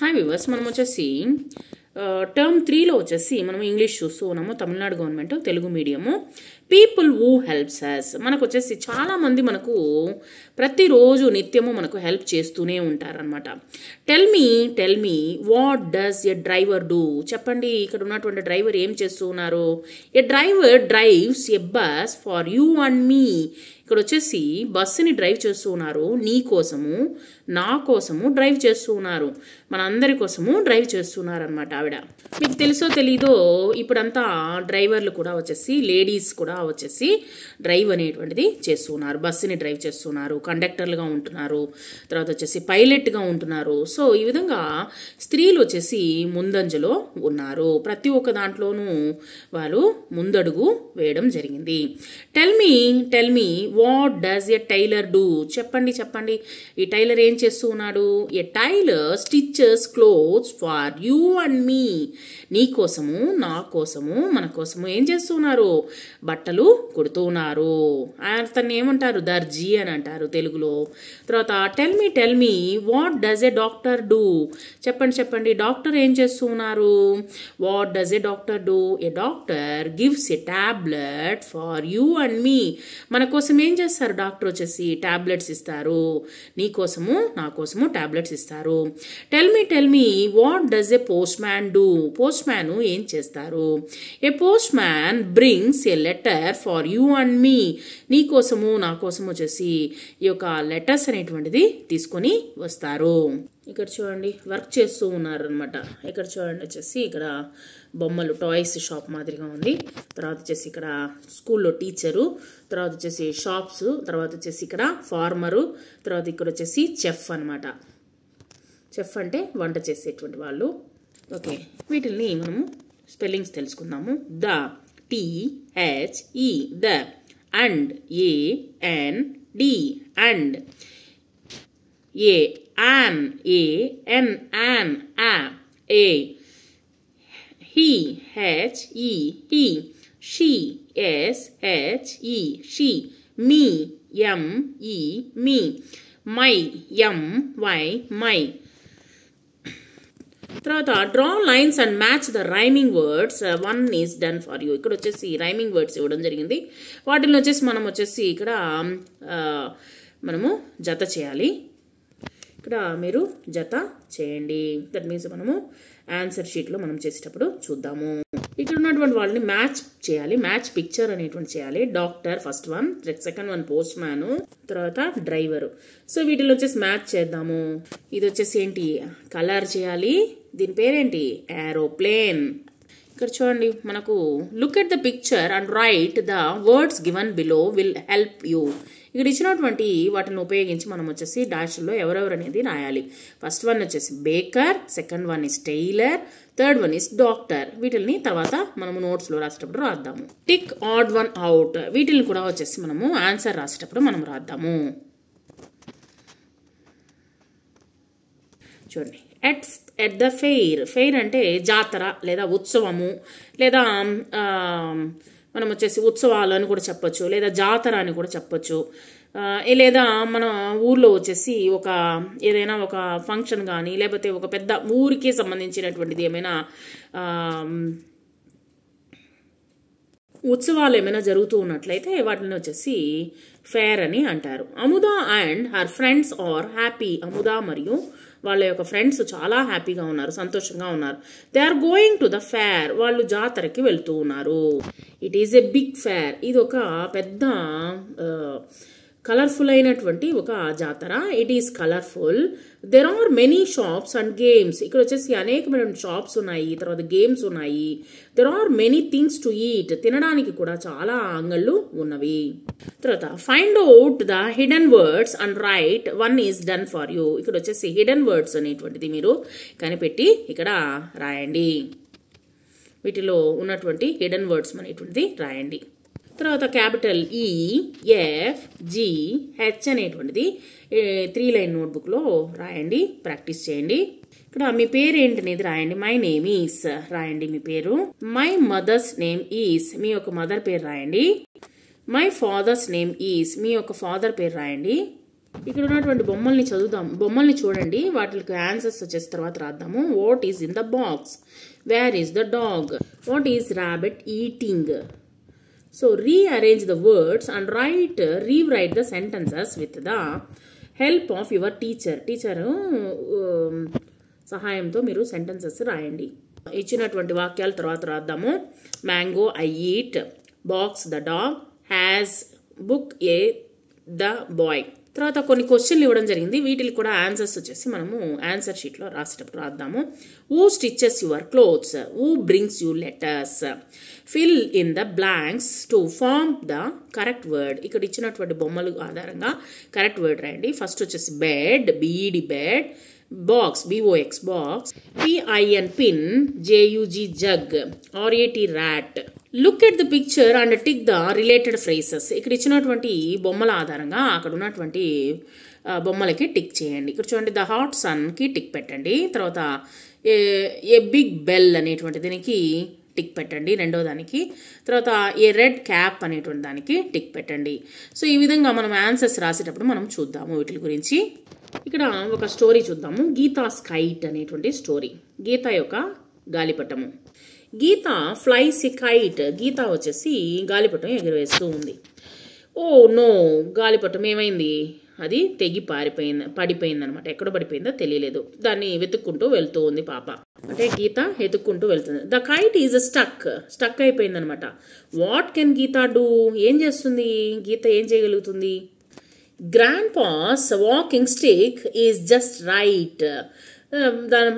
Hi viewers, మనం వచ్చేసి term 3లో వచ్చేసి మనం ఇంగ్లీష్ చూస్తూ ఉన్నాము. Tamil Nadu government Telugu medium. People who helps us, మనకు వచ్చేసి చాలామంది మనకు ప్రతిరోజు నిత్యము మనకు హెల్ప్ చేస్తూనే ఉంటారనమాట. Tell me what does a driver do, చెప్పండి ఇక్కడ ఉన్నటువంటి డ్రైవర్ ఏం చేస్తూ ఉన్నారు. A driver drives a bus for you and me, ఇక్కడ వచ్చేసి బస్సుని డ్రైవ్ చేస్తూ ఉన్నారు. నీ కోసము నా కోసము డ్రైవ్ చేస్తూ ఉన్నారు, మన అందరి కోసము డ్రైవ్ చేస్తున్నారు అనమాట ఆవిడ. మీకు తెలుసో తెలీదో ఇప్పుడంతా డ్రైవర్లు కూడా వచ్చేసి లేడీస్ కూడా వచ్చేసి డ్రైవ్ అనేటువంటిది చేస్తున్నారు. బస్సుని డ్రైవ్ చేస్తున్నారు, కండక్టర్లుగా ఉంటున్నారు, తర్వాత వచ్చేసి పైలట్గా ఉంటున్నారు. సో ఈ విధంగా స్త్రీలు వచ్చేసి ముందంజలో ఉన్నారు. ప్రతి ఒక్క దాంట్లోనూ వాళ్ళు ముందడుగు వేయడం జరిగింది. Tell me what does a tailor do, చెప్పండి ఈ టైలర్ ఏం చేస్తూ ఉన్నాడు. A tailor stitches clothes for you and me, నీ కోసము నా కోసము మన కోసము ఏం చేస్తున్నారు, బట్టలు కుడుతూ ఉన్నారు. అతన్ని ఏమంటారు, దర్జీ అని అంటారు తెలుగులో. తర్వాత tell me what does a doctor do, చెప్పండి డాక్టర్ ఏం చేస్తూ ఉన్నారు. What does a doctor do, a doctor gives a tablet for you and me, మన కోసం ఏం చేస్తారు డాక్టర్ వచ్చేసి టాబ్లెట్స్ ఇస్తారు. నీ కోసము నా కోసము టాబ్లెట్స్ ఇస్తారు. Tell me what does a postman do, postman ఏం చేస్తారు. A postman brings a letter for you and me, నీ కోసము నా కోసము వచ్చేసి ఈ యొక్క లెటర్స్ అనేటువంటిది తీసుకొని వస్తారు. ఇక్కడ చూడండి వర్క్ చేస్తూ ఉన్నారు అనమాట. ఇక్కడ చూడండి వచ్చేసి ఇక్కడ బొమ్మలు టాయ్స్ షాప్ మాదిరిగా ఉంది. తర్వాత వచ్చేసి ఇక్కడ స్కూల్లో టీచరు, తర్వాత వచ్చేసి షాప్స్, తర్వాత వచ్చేసి ఇక్కడ ఫార్మరు, తర్వాత ఇక్కడ వచ్చేసి చెఫ్ అనమాట. చెఫ్ అంటే వంట చేసేటువంటి వాళ్ళు. ఓకే, వీటిల్ని మనము స్పెల్లింగ్స్ తెలుసుకుందాము. The, THE, the, and, AND, and, an, AN, a, he, HE, she, SHE, she, me, me, my, my. తర్వాత draw lines and match the rhyming words, 1 is done for you. ఇక్కడ వచ్చేసి rhyming words ఇవ్వడం జరిగింది. వాటిని వచ్చేసి మనం వచ్చేసి ఇక్కడ మనము జత చేయాలి. ఇక్కడ మీరు జత చేయండి. దట్ మీన్స్ మనము ఆన్సర్ షీట్లో మనం చేసేటప్పుడు చూద్దాము. ఇక్కడ ఉన్నటువంటి వాళ్ళని మ్యాచ్ చేయాలి. మ్యాచ్ పిక్చర్ అనేటువంటి చేయాలి. Doctor first one, second one post man, తర్వాత డ్రైవరు. సో వీటిలో వచ్చేసి మ్యాచ్ చేద్దాము. ఇది వచ్చేసి ఏంటి, కలర్ చేయాలి. దీని పేరేంటి, ఏరోప్లేన్. ఇక్కడ చూడండి మనకు look at the picture and right the words given below will help you. ఇక్కడ ఇచ్చినటువంటి వాటిని ఉపయోగించి మనం వచ్చేసి డాష్లో ఎవరెవరు అనేది రాయాలి. ఫస్ట్ వన్ వచ్చేసి baker, second one is tailor, third one is doctor. వీటిని తర్వాత మనము నోట్స్లో రాసేటప్పుడు రాద్దాము. టిక్ ఆడ్ వన్ అవుట్, వీటిని కూడా వచ్చేసి మనము ఆన్సర్ రాసేటప్పుడు మనం రాద్దాము. చూడండి ఎట్ ద ఫెయిర్ అంటే జాతర లేదా ఉత్సవము, లేదా మనం వచ్చేసి ఉత్సవాలు అని కూడా చెప్పొచ్చు, లేదా జాతర అని కూడా చెప్పొచ్చు. లేదా మన ఊర్లో వచ్చేసి ఏదైనా ఒక ఫంక్షన్ కానీ, లేకపోతే ఒక పెద్ద ఊరికి సంబంధించినటువంటిది ఏమైనా ఉత్సవాలు ఏమైనా జరుగుతూ ఉన్నట్లయితే వాటిని వచ్చేసి ఫేర్ అని అంటారు. Amudha and her friends are happy, Amudha మరియు వాళ్ళ యొక్క ఫ్రెండ్స్ చాలా హ్యాపీగా ఉన్నారు, సంతోషంగా ఉన్నారు. They are going to the fair, వాళ్ళు జాతరకి వెళ్తూ ఉన్నారు. It is a big fair, ఇది ఒక పెద్ద కలర్ఫుల్ అయినటువంటి ఒక జాతర. It is colourful. There are many shops and games, ఇక్కడ వచ్చేసి అనేకమైన షాప్స్ ఉన్నాయి, తర్వాత గేమ్స్ ఉన్నాయి. There are many things to eat, తినడానికి కూడా చాలా అంగళ్ళు ఉన్నవి. తర్వాత find out the hidden words and right 1 is done for you. ఇక్కడ వచ్చేసి హిడెన్ వర్డ్స్ అనేటువంటిది మీరు కనిపెట్టి ఇక్కడ రాయండి. వీటిలో ఉన్నటువంటి హిడెన్ వర్డ్స్ అనేటువంటిది రాయండి. తర్వాత క్యాపిటల్ EFGH అనేటువంటిది 3 లైన్ నోట్బుక్లో రాయండి, ప్రాక్టీస్ చేయండి. ఇక్కడ మీ పేరు ఏంటనేది రాయండి. మై నేమ్ ఈస్ రాయండి మీ పేరు. మై మదర్స్ నేమ్ ఈస్, మీ యొక్క మదర్ పేరు రాయండి. మై ఫాదర్స్ నేమ్ ఈస్, మీ యొక్క ఫాదర్ పేరు రాయండి. ఇక్కడ ఉన్నటువంటి బొమ్మల్ని చదువుదాం. బొమ్మల్ని చూడండి, వాటికి ఆన్సర్స్ వచ్చేసి తర్వాత రాద్దాము. What is in the box, where is the dog, what is rabbit eating. So rearrange the words and rewrite the sentences with the help of your teacher సహాయంతో మీరు సెంటెన్సెస్ రాయండి. ఇచ్చినటువంటి వాక్యాల తర్వాత రాద్దాము. Mango I eat, box the dog, has book a the boy. తర్వాత కొన్ని క్వశ్చన్లు ఇవ్వడం జరిగింది, వీటికి కూడా ఆన్సర్స్ వచ్చేసి మనము ఆన్సర్ షీట్లో రాసేటప్పుడు రాద్దాము. Who stitches your clothes, who brings you letters, fill in the blanks to form the correct word. ఇక్కడ ఇచ్చినటువంటి బొమ్మలు ఆధారంగా కరెక్ట్ వర్డ్ రాయండి. ఫస్ట్ వచ్చేసి bed, B E D bed, box B O X box, P I N pin, J U G jug, R A T rat. Look at the picture and tick the related phrases. ఇక్కడ ఇచ్చినటువంటి బొమ్మల ఆధారంగా అక్కడ ఉన్నటువంటి బొమ్మలకి టిక్ చేయండి. ఇక్కడ చూడండి, ద హాట్ సన్కి టిక్ పెట్టండి. తర్వాత ఏ బిగ్ బెల్ అనేటువంటి దీనికి టిక్ పెట్టండి రెండో దానికి. తర్వాత ఏ రెడ్ క్యాప్ అనేటువంటి దానికి టిక్ పెట్టండి. సో ఈ విధంగా మనం ఆన్సర్స్ రాసేటప్పుడు మనం చూద్దాము వీటి గురించి. ఇక్కడ ఒక స్టోరీ చూద్దాము. గీతాస్ కైట్ అనేటువంటి స్టోరీ. గీత యొక్క గాలిపటము. గీత ఫ్లైస్ ఎ కైట్. గీత వచ్చేసి గాలిపటం ఎగురవేస్తూ ఉంది. ఓ నో, గాలిపటం ఏమైంది, అది తెగి పడిపోయింది అనమాట. ఎక్కడ పడిపోయిందో తెలియలేదు. దాన్ని వెతుక్కుంటూ వెళ్తూ ఉంది పాప. అంటే గీత వెతుక్కుంటూ వెళ్తుంది. ద కైట్ ఈజ్ స్టక్ అయిపోయింది అనమాట. వాట్ కెన్ గీత డూ, ఏం చేస్తుంది గీత, ఏం చేయగలుగుతుంది? Grandpa's walking stick is just right. దాని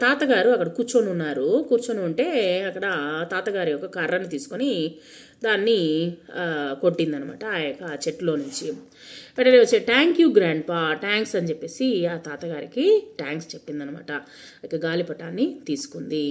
తాతగారు అక్కడ కూర్చొని ఉంటే అక్కడ తాతగారి యొక్క కర్రని తీసుకొని దాన్ని కొట్టిందనమాట ఆ యొక్క చెట్టులో నుంచి. వెంటనే వచ్చి థ్యాంక్ యూ గ్రాండ్పా, థ్యాంక్స్ అని చెప్పేసి ఆ తాతగారికి థ్యాంక్స్ చెప్పిందనమాట. ఇక గాలిపటాన్ని తీసుకుంది.